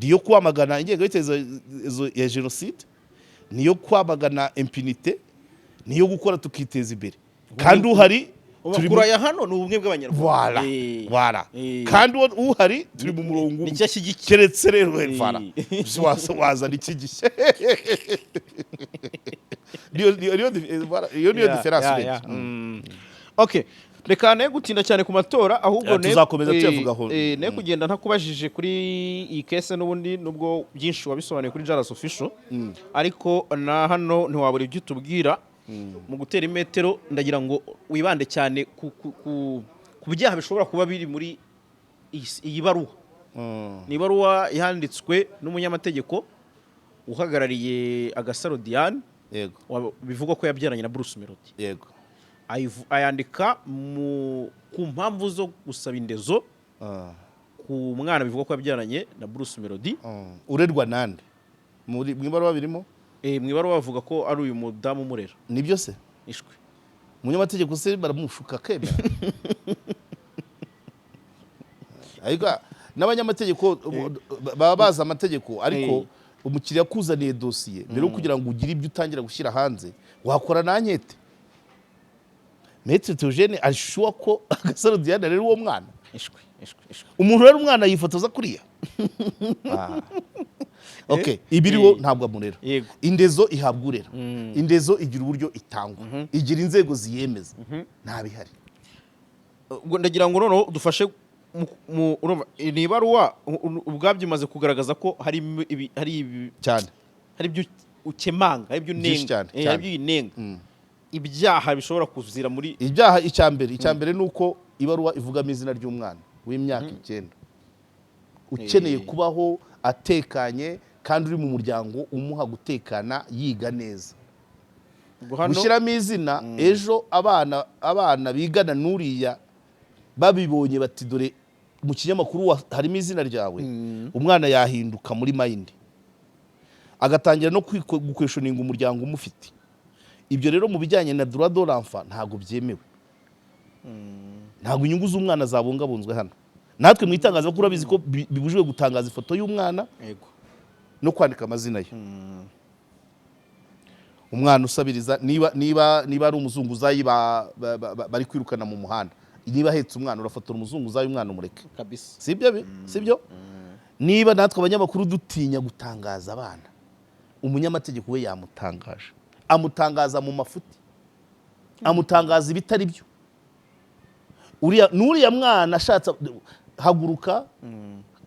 niyo kwamagana ingengabitekerezo ya jenoside, niyo kwamagana impunite, niyo gukora tukiteza imbere. Kandi uhari kura ya hano ni ubumwe bw'abanyarwanda. Voilà. Kandi uhari turi mu murongo keretse rero voilà. Wazana iki gishya. Niyo difference. Okay. Reka ne gutinda cyane ku matora, ahubwo tuzakomeza tuyavugaho. Ne kugenda ntakubajije kuri iyi case n'ubundi, nubwo byinshi wabisobanuye kuri Jaras Official, ariko na hano ntiwabura ibyo tubwira mu gutera imetero. Ndagira ngo wibande cyane ku byaha bishobora kuba biri muri iyi baruwa. Ni baruwa yanditswe n'umunyamategeko uhagarariye Agasaro Diane, yego, bivugwa ko yabyaranye na Bruce Melody, yego, ayandika ku mpamvu zo gusaba indezo ku mwana bivugwa ko yabyaranye na Bruce Melody. Urerwa nande mu ibaruwa birimo? Mu ibaruwa bavuga ko ari uyu mudamu murera. Nibyo se? Ishwe. Umunyamategeko se baramushuka kemera? Ariko n'abanyamategeko baba bazi amategeko, ariko umukiriya kuzaniye dosiye mbere yo kugira ngo ugire ibyo utangira gushyira hanze, wakora nankete. Maître Theogene ashuwa ko Agasaro Diane rero uwo mwana. Ishwe. Umuntu rero umwana yifotoza kuriya. Okay, ibiriho ntabwo amurera. Indezo ihabwa urera. Indezo igira uburyo itangwa. Igira inzego ziyemeza. Ntabihari. Ndagira ngo noneho dufashe ni ibaruwa ubwabyo imaze kugaragaza ko hari cyane, hari ibyo ukemanga, hari ibyo nenga, hari ibyo inenga. Ibyaha bishobora kuzira muri ibyaha. Icyambere nuko ibaruwa ivugamo izina ry'umwana w'imyaka 9 ukeneye kubaho atekanye kandi uri mu muryango umuha gutekana yiga neza. Gushyiramo izina ejo abana bigana n'uriya babibonye bati dore mu kinyamakuru harimo izina ryawe, umwana yahinduka muri mind, agatangira no gukweshoninga umuryango umufite. Ibyo rero mu bijyanye na droit de l'enfant ntago byemewe. Ntago inyungu z'umwana zabungabunzwe hano. Natwe mu itangazamakuru abizi ko bibujijwe gutangaza ifoto y'umwana, yego, no kwandika amazina ye. Umwana usabiriza niba ari umuzunguzayi bari kwirukana mu muhanda, niba ahetse umwana urafotora umuzunguzayi, umwana umureke kabisa. Sibyo? Niba natwe abanyamakuru dutinya gutangaza abana, umunyamategeko we yamutangaje, amutangaza mu mafuti, amutangaza ibitari byo. Nuriya mwana ashatse haguruka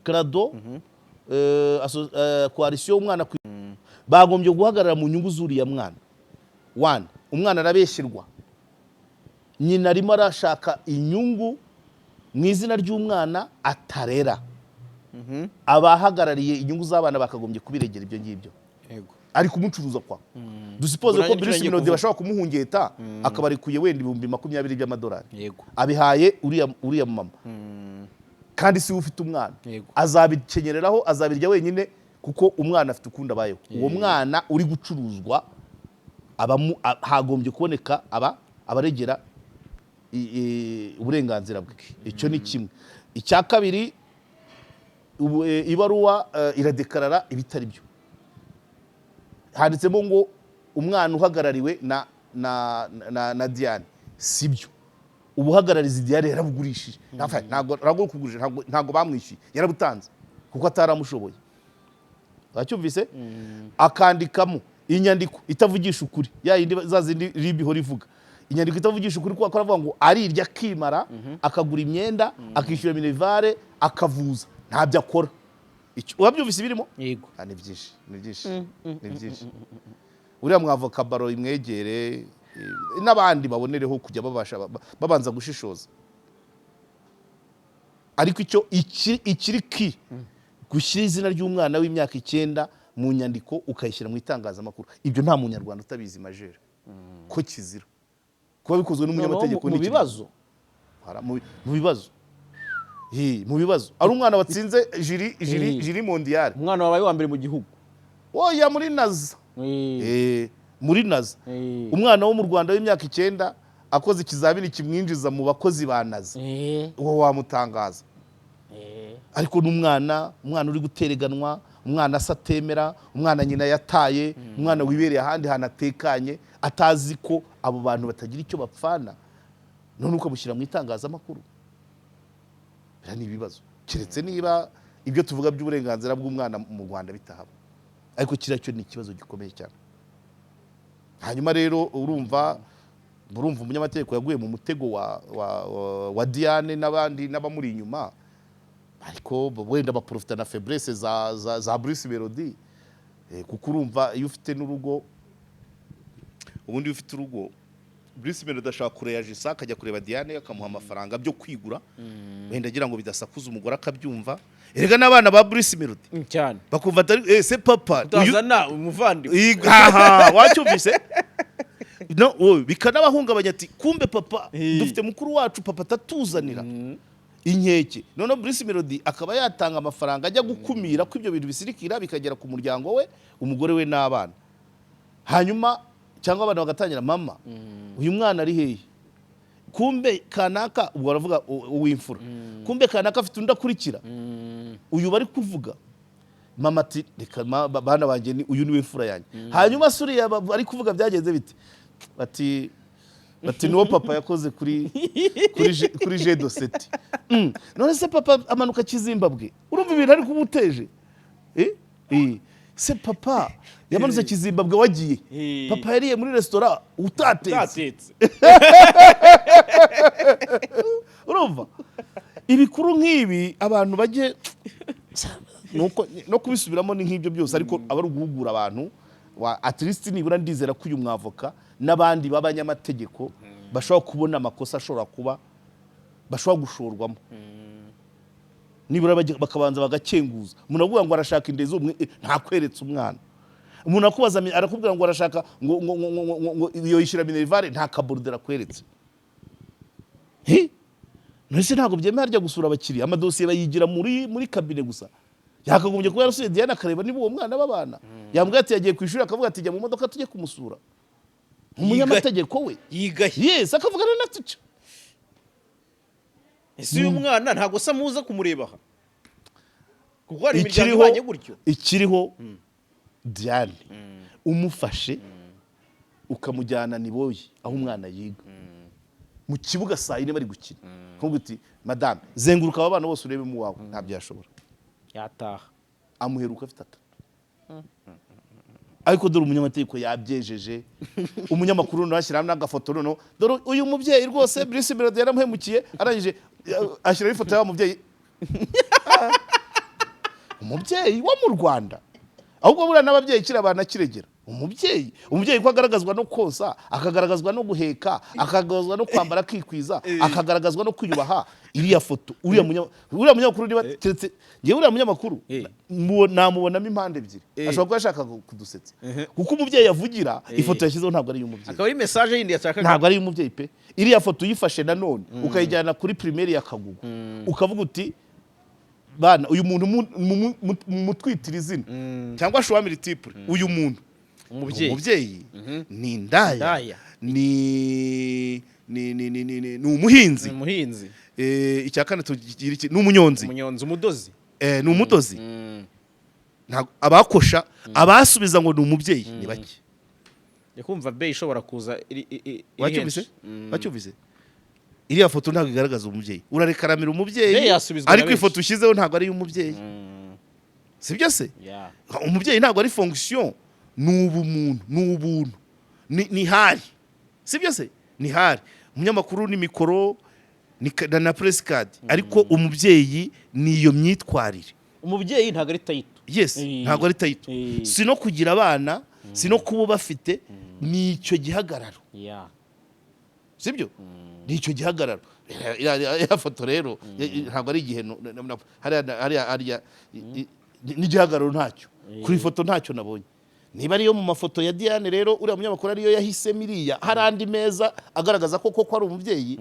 Crado coalition umwana bagombye guhagarara mu nyungu zuriya mwana. Umwana arabeshyirwa, nyina arimo arashaka inyungu mu izina ry'umwana atarera. Abahagarariye inyungu z'abana bakagombye kubiregera ibyo ngibyo. Yego. Ari kumucuruza kwa. Dusipoze ko Bruce Melody bashaka kumuhungeta akabarikuye wenda $20,000 by'amadolari. Yego. Abihaye uriya mama. Kandi si ufite umwana. Azabikenyereraho, azabirya wenyine kuko umwana afite ukunda abayeho. Uwo mwana uri gucuruzwa hagombye kuboneka abaregera uburenganzira bwe. Icyo ni kimwe. Icya kabiri, ibaruwa iradekarara ibitari byo. Handitsemo ngo umwana uhagarariwe na Diane. Sibyo. Ubuhagararizi Diane yarabugurishije. Ntago bamwishyuye, yarabutanze kuko ataramushoboye. Bacyumvise? Akandikamo inyandiko itavugisha ukuri, ya yindi zazindi ribiho rivuga. Inyandiko itavugisha ukuri kuko aravuga ngo arirya kimara, akagura imyenda, akishyura minevare, akavuza. Ntabyo akora. Wabyumvise birimo? Yego. Ni byinshi. Uriya mwavoka baro imwegere n'abandi babonereho kujya babanza gushishoza. Ariko icyo ikiri ki gushyira izina ry'umwana w'imyaka 9 mu nyandiko ukayishyira mu itangazamakuru. Ibyo nta munyarwanda utabizi majere ko kizira. kuba bikozwe n'umunyamategeko mu bibazo mu bibazo mu bibazo ari umwana watsinze jiri mondiale, umwana wabaye wa mbere mu gihugu oya muri naza muri naza umwana wo mu Rwanda w'imyaka 9 akoze ikizamini kimwinjiza mu bakozi ba naza uwo wamutangaza. Ariko n'umwana uri gutereganwa, umwana asatemera, umwana nyina yataye, umwana wibereye ahandi hantu atekanye atazi ko abo bantu batagira icyo bapfana, none ukamushyira mu itangazamakuru. Bira ni ibibazo, keretse niba ibyo tuvuga by'uburenganzira bw'umwana mu Rwanda bitahaba, ariko kiriya cyo ni ikibazo gikomeye cyane. Hanyuma rero urumva umunyamategeko yaguye mu mutego wa Diane n'abandi n'abamuri inyuma, ariko wenda baprofita na faiblesse za Bruce Melody, kuko urumva iyo ufite n'urugo, ubundi ufite urugo Bruce Melody ashaka kureyajisa akajya kureba Diane akamuha amafaranga byo kwigura, wenda agira ngo bidasakuza umugore akabyumva. Erega n'abana ba Bruce Melody cyane bakumva atari se papa utazana umuvandimwe wacyumvise no bikanabahungabanya ati kumbe papa dufite mukuru wacu papa atatuzanira inkeke. None Bruce Melody akaba yatanga amafaranga ajya gukumira ko ibyo bintu bisirikira bikagera ku muryango we, umugore we n'abana. Hanyuma cyangwa abana bagatangira mama uyu mwana ari hehe, kumbe kanaka ubwo baravuga uw'imfura, kumbe kanaka afite undi akurikira, uyu bari kuvuga mama ati reka bana banjye ni uyu niwe mfura yanjye. Hanyuma suriya bari kuvuga byagenze bite, bati niwo papa yakoze kuri Jedo Seti. None se papa amanuka Kizimbabwe, urumva ibintu ari kumuteje se papa yamanutse Kizimbabwe wagiye, papa yariye muri restaurant utatetse. Urumva ibikuru nk'ibi abantu bajye no kubisubiramo ni nk'ibyo byose, ariko abari guhugura abantu at least nibura ndizera ko uyu mwavoka n'abandi b'abanyamategeko bashobora kubona amakosa ashobora kuba bashobora gushorwamo, nibura bakabanza bagakenguza. Umuntu avuga ngo arashaka indezi ntakweretse umwana, umuntu akubaza arakubwira ngo arashaka ngo iyo yishyura minerivare nta kabordera kweretse. Nese ntabwo byemera ajya gusura abakiriya, amadosiye bayigira muri kabine gusa. Yakagombye kuba yarasuye Diana akareba niba uwo mwana babana, yambwiye ati yagiye ku ishuri akavuga ati jya mu modoka tujye kumusura. Umunyamategeko we yes akavuga na tuca. Ese uyu mwana ntago se muza kumureba aha, kuko ari imiryango ibanye gutyo. Ikiriho Diane umufashe ukamujyana Niboye aho umwana yiga mu kibuga saa 4 bari gukina, kuvuga uti madame zenguruka aba bana bose urebe mu wawe, ntabyashobora yataha amuheruka afite atatu. Ariko dore umunyamategeko yabyejeje, umunyamakuru nashyiramo n'agafoto, noneho dore uyu mubyeyi rwose Bruce Melody yaramuhemukiye, arangije ashyiraho ifoto y'aba mubyeyi umubyeyi wo mu Rwanda, ahubwo buriya n'ababyeyi kira abana kiregera. Umubyeyi ko agaragazwa no kosa, akagaragazwa no guheka, akagaragazwa no kwambara akikwiza, akagaragazwa no kwiyubaha. Iriya foto uriya munyamakuru niba teretse ngewe uriya munyamakuru namubonamo impande ebyiri, ashobora kuba ashaka kudusetsa, kuko umubyeyi yavugira ifoto yashyizeho ntabwo ari y'umubyeyi, akaba ari message yindi yashakaga, ntabwo ari y'umubyeyi pe. Iriya foto uyifashe nanone ukayijyana kuri primaire ya Kagugu, ukavuga uti bana uyu muntu mutwitira izina cyangwa shwamiri tiple, uyu muntu umubyeyi ni indaya, ni umuhinzi, icyakane tugira iki, ni umunyonzi, umudozi, ni umudozi. Abakosha abasubiza ngo ni umubyeyi ni bake. Yakumva be ishobora kuza wacyumvise iriya foto ntabwo igaragaza umubyeyi, urarekaramira umubyeyi ariko ifoto ushyizeho ntabwo ari umubyeyi. Sibyo se? Umubyeyi ntabwo ari fonction, ni ubumuntu, ni ubuntu, ni hari. Sibyo se? Ni hari. Umunyamakuru ni mikoro na press card, ariko umubyeyi ni iyo myitwarire. Umubyeyi ntabwo ari tayito. Yes, ntabwo ari tayito. Si no kugira abana, si no kuba bafite, ni icyo gihagararo. Sibyo? Ni icyo gihagararo. Ya foto rero ntabwo ari igihe hariya n'igihagararo ntacyo, kuri foto ntacyo nabonye. niba ariyo mu mafoto ya Diane rero uriya munyamakuru ariyo yahisemo iriya hari andi meza agaragaza ko koko ari umubyeyi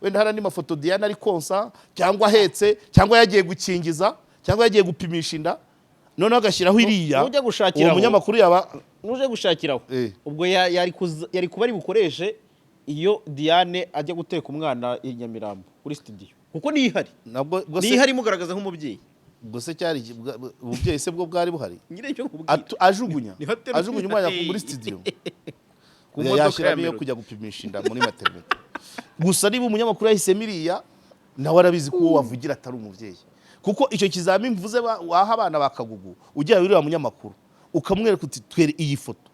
wenda hari andi mafoto Diane ari konsa cyangwa ahetse cyangwa yagiye gukingiza cyangwa yagiye gupimisha inda noneho agashyiraho iriya uwo munyamakuru yaba nuje gushakiraho ubwo yari kuba ari bukoreshe iyo Diane ajya guteka umwana i Nyamirambo kuri studio kuko nihari nihari mugaragaza nk'umubyeyi ubwo se cyari ububyeyi se bwo bwari buhari nyine cyo kubwira ajugunya umwana muri studio yashyiramo yo kujya gupimisha inda muri maternité gusa niba umunyamakuru yahisemo iriya nawe arabizi ko uwo wavugira atari umubyeyi kuko icyo kizamini mvuze waha abana bakagugu ujya uriya munyamakuru ukamwereka uti twere iyi foto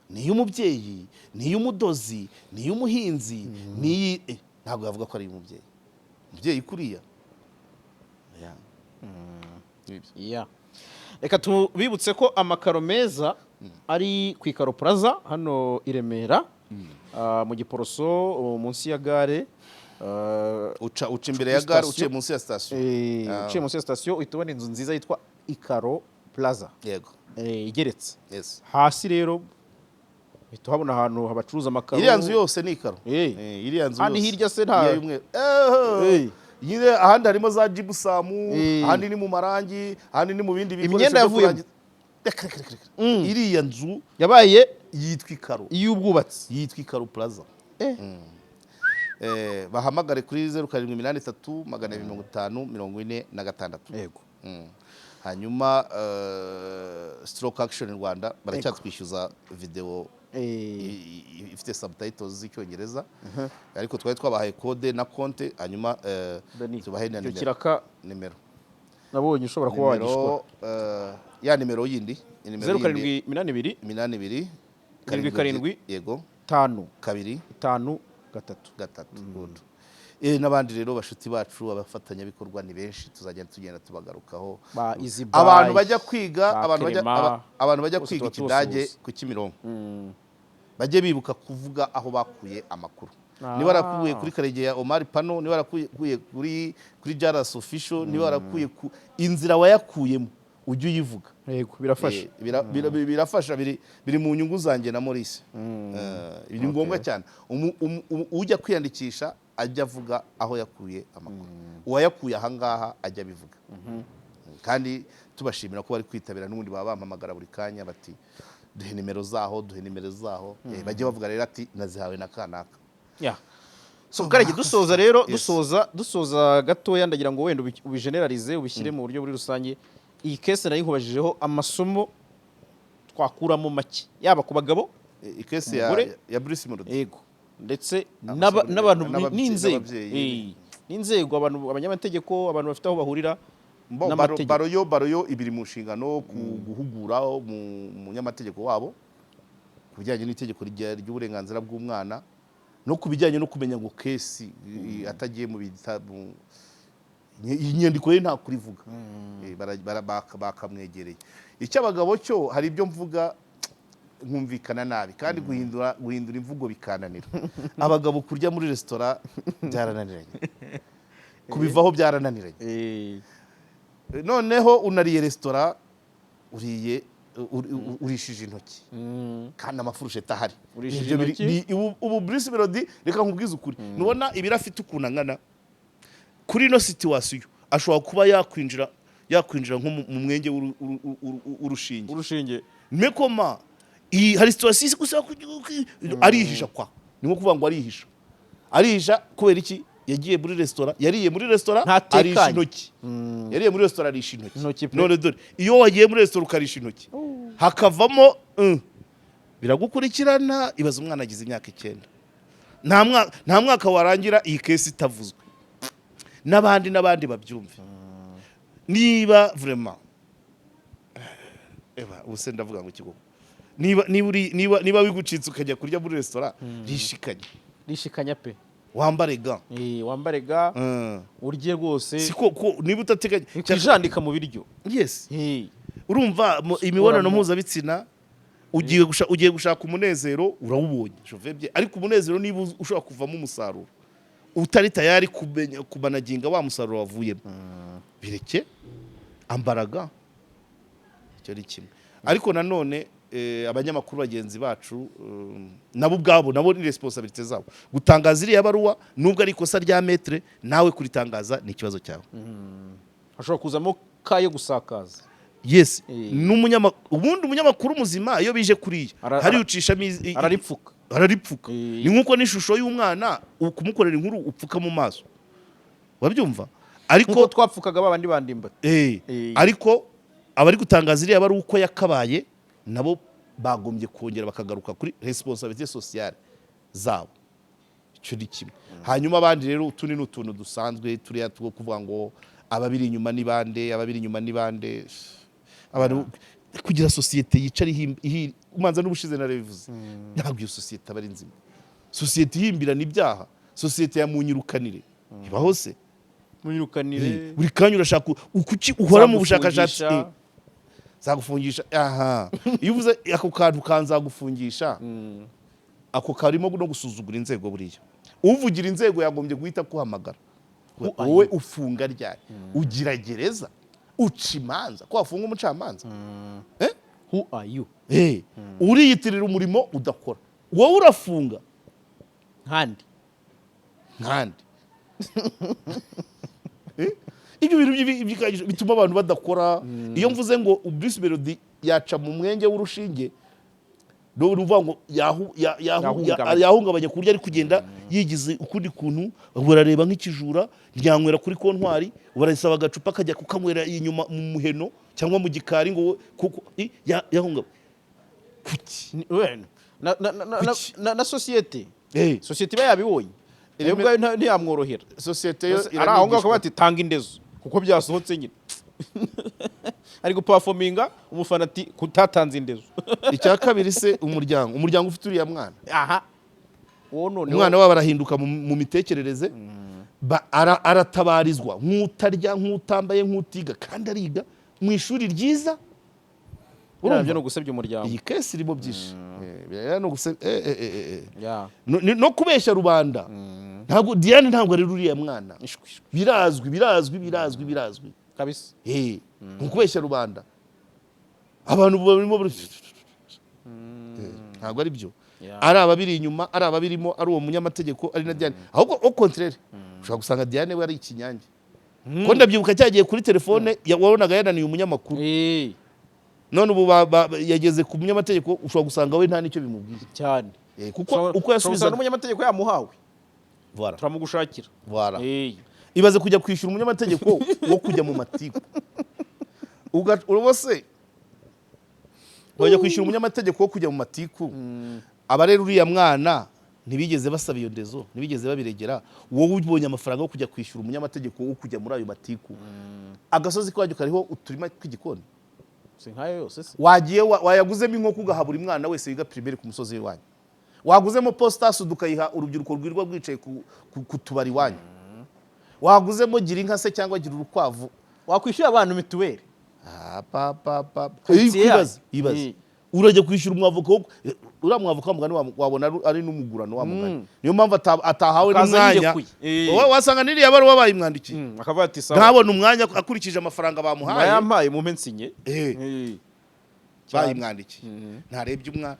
ni y'umubyeyi ni y'umudozi ni y'umuhinzi ni ntabwo yavuga ko ari umubyeyi kuriya reka tubibutse ko amakaro meza ari ku Ikaro Plaza hano i Remera mu Giporoso munsi ya gare uca imbere ya gare uciye munsi ya station uciye munsi ya station uhita ubona inzu nziza yitwa Ikaro Plaza yego igeretse hasi rero uhita uhabona ahantu habacuruza amakaro iriya nzu yose ni Ikaro iriya nzu yose hirya se nta nyine ahandi harimo za jibusamu ahandi ni mu marangi ahandi ni mu bindi imyenda yavuye iriya nzu yabaye yitwa Ikaro y'ubwubatsi yitwa Ikaro Plaza bahamagare kuri 0783 yego hanyuma Stroke Action Rwanda baracyatwishyuza video ifite subtitles z'icyongereza ariko twari twabahaye code na konte hanyuma tubahe na nimero nabonye ushobora kuba wagishwa ya nimero yindi 0782 7 yego 5 2 5 3 n'abandi rero bashuti bacu abafatanyabikorwa ni benshi tugenda tubagarukaho abantu bajya kwiga abantu bajya kwiga ikidage ku Kimironko bajye bibuka kuvuga aho bakuye amakuru niba warakuye kuri Karegeya Omar Pano niba warakuye kuri Jaras Official niba warakuye inzira wayakuyemo ujye uyivuga yego birafasha birafasha biri mu nyungu zanjye na Maurice biri ngombwa cyane ujya kwiyandikisha ajya avuga aho yakuye amakuru uwayakuye ahangaha ajya abivuga kandi tubashimira ko bari kwitabira n'ubundi baba bampamagara buri kanya bati duhe nimero zaho bajye bavuga rero ati nazihawe na kanaka so Karege dusoza rero dusoza gatoya ndagira ngo wenda ubigeneralize ubishyire mu buryo buri rusange iyi case nari nkubajijeho amasomo twakuramo make yaba ku bagabo ikese ya Bruce Melody yego ndetse n'abantu n'inzego abantu abanyamategeko abantu bafite aho bahurira baroyo ibiri mu nshingano guhugura mu nyamategeko wabo ku bijyanye n'itegeko ry'uburenganzira bw'umwana no ku bijyanye no kumenya ngo kesi atagiye mu inyandiko ye nta kurivuga bakamwegereye icy'abagabo cyo hari ibyo mvuga nkumvikana nabi kandi guhindura imvugo bikananira abagabo kurya muri resitora byarananiranye kubivaho byarananiranye noneho unariye resitora urishije intoki kandi amafurusheti ahari ubu Bruce Melody reka nkubwize ukuri nubona ibira afite ukuntu angana kuri ino situation ashobora kuba yakwinjira nko mu mwenge urushinge mekoma hari situation gusa arihisha kwa ni nko kuvuga ngo arihisha kubera iki yagiye muri resitora yariye muri resitora arisha intoki yariye muri resitora arisha intoki none dore iyo wagiye muri resitora ukarisha intoki hakavamo biragukurikirana ibaza umwana agize imyaka 9 nta mwaka warangira iyi case itavuzwe n'abandi babyumve niba vraiment ubuse ndavuga ngo ikigo niba wigucitse ukajya kurya muri resitora rishikanya pe wambare ga urye rwose siko niba utateganya kijandika mu biryo yes urumva imibonano mpuzabitsina ugiye gushaka umunezero urawubonye jovebye ariko umunezero niba ushobora kuvamo umusaruro utari tayari kubanaginga wa musaruro wavuyemo bireke ambaraga icyo ari kimwe ariko nanone abanyamakuru bagenzi bacu nabo ubwabo nabo ni responsabilité zabo gutangaza iriya baruwa nubwo ari ikosa rya maître nawe kuritangaza ni ikibazo cyawe hashobora kuzamo kayo gusakaza yes ubundi umunyamakuru muzima iyo bije kuriya hari ucisha araripfuka ni nkuko n'ishusho y'umwana kumukorera inkuru upfuka mu maso wabyumva ariko twapfukaga babandi bandimba ariko abari gutangaza iriya bari uko yakabaye nabo bagombye kongera bakagaruka kuri responsabilité sociale zabo icyo ni kimwe hanyuma abandi rero utundi n'utuntu dusanzwe turiya two kuvuga ngo ababiri inyuma ni bande abantu kugira societe yicara umanza n'ubushize narebivuze ntabwo iyo societe aba ari nzima societe ihimbira n'ibyaha societe ya munyirukanire ibaho se munyirukanire buri kanya urashaka ukuki uhora mu bushakashatsi zagufungisha iyo uvuze ako kantu kanzagufungisha ako karimo no gusuzugura inzego buriya uvugira inzego yagombye guhita kuhamagara wowe ufunga ryari ugira gereza uca imanza ko wafunga umucamanza who are you uriyitirira umurimo udakora wowe urafunga nkandi ibyo bintu bituma abantu badakora iyo mvuze ngo Bruce Melody yaca mu mwenge w'urushinge nuvuga ngo yahungabanya ku buryo ari kugenda yigize ukundi kuntu barareba nk'ikijura ryanywera kuri kontwari barasaba agacupa kajya kukanywera inyuma mu muheno cyangwa mu gikari ngo kuko yahungabanya na societe iba yabibonye rero ubwayo ntiyamworohera societe yo ari aho ngaho bati tanga indezo kuko byasohotse nyine ari guperforminga umufana ati kutatanze indezo icya kabiri se umuryango ufite uriya mwana umwana wabo arahinduka mu mitekerereze aratabarizwa nk'utarya nk'utambaye nk'utiga kandi ariga mu ishuri ryiza urabyo no gusebya umuryango iyi kesi irimo byinshi no kubeshya rubanda ntabwo Diane ntabwo ari uriya mwana birazwi kabisa mu kubeshya rubanda abantu barimo ntabwo ari byo ari ababiri inyuma ari ababirimo ari uwo munyamategeko ari na Diane ahubwo au contraire ushobora gusanga Diane we ari ikinyange ko ndabyibuka cyagiye kuri telefone wabonaga yananiye umunyamakuru none ubu yageze ku munyamategeko ushobora gusanga we nta nicyo bimubwiye cyane kuko uko yasubiza n'umunyamategeko yamuhawe voilà turamugushakira voilà ibaze kujya kwishyura umunyamategeko wo kujya mu matiku urabose bajya kwishyura umunyamategeko wo kujya mu matiku aba rero uriya mwana ntibigeze basaba iyo ndezo ntibigeze babiregera wowe ubonye amafaranga yo kujya kwishyura umunyamategeko wo kujya muri ayo matiku agasozi kajya kariho uturima tw'igikoni sinkayo yose se wagiye wayaguzemo inkoko ugahabura umwana wese wiga primaire ku musozi wanyu waguzemo postas udukayiha urubyiruko rwirwa rwicaye ku tubari wanyu waguzemo gira inka se cyangwa gira urukwavu wakwishyura abantu mituweli ibaze urajya kwishyura umwavoka uriya mwavoka mugani wabona ari n'umugurano wa mugani niyo mpamvu atahawe n'umwanya wasanga n'iriya baruwa bayimwandikiye akavuga ati sawa ntabona umwanya akurikije amafaranga bamuhaye yampaye mu mpensinye bayimwandikiye ntarebye umwana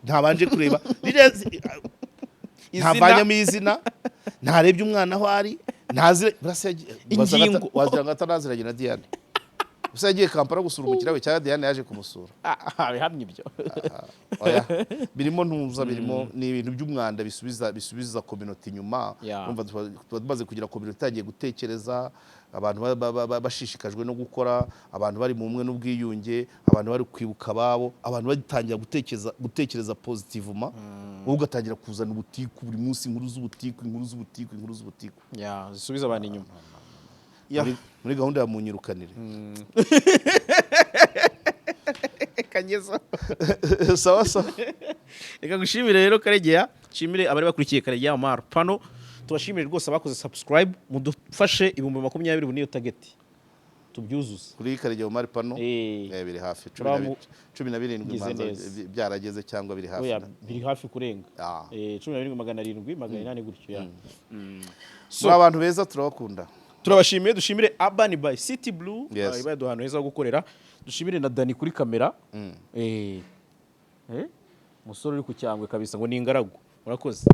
ntabanje kureba ntavanyemo izina ntarebye umwana aho ari ingingo wagira ngo atanaziranye na Diane gusa yagiye Kampala gusura umukiriya we cyangwa Diane yaje kumusura bihamye ibyo birimo ntuza birimo ni ibintu by'umwanda bisubiza community inyuma urumva tumaze kugira community itagiye gutekereza abantu bashishikajwe no gukora abantu bari mu mwe n'ubwiyunge abantu bari kwibuka ababo abantu batangira gutekereza positivement wowe ugatangira kuzana ubutiku buri munsi inkuru z'ubutiku zisubiza abantu inyuma muri gahunda ya munyirukanire kanyezo sawa reka gushimire rero Karegeya shimire abari bakurikiye Karegeya Omar Pano tubashimire rwose abakoze subscribe mudufashe 2020 niyo target tubyuzuze kuri Karegeya Omar Pano biri hafi 17 byarageze cyangwa biri hafi biri hafi kurenga 17,700 gutyo so abantu beza turabakunda turabashimiye, dushimire Urban by City Blue Yes. ibaye ahantu heza ho gukorera, dushimire na Dani kuri kamera. Umusore uri ku cyangwe kabisa ngo ni ingaragu, murakoze.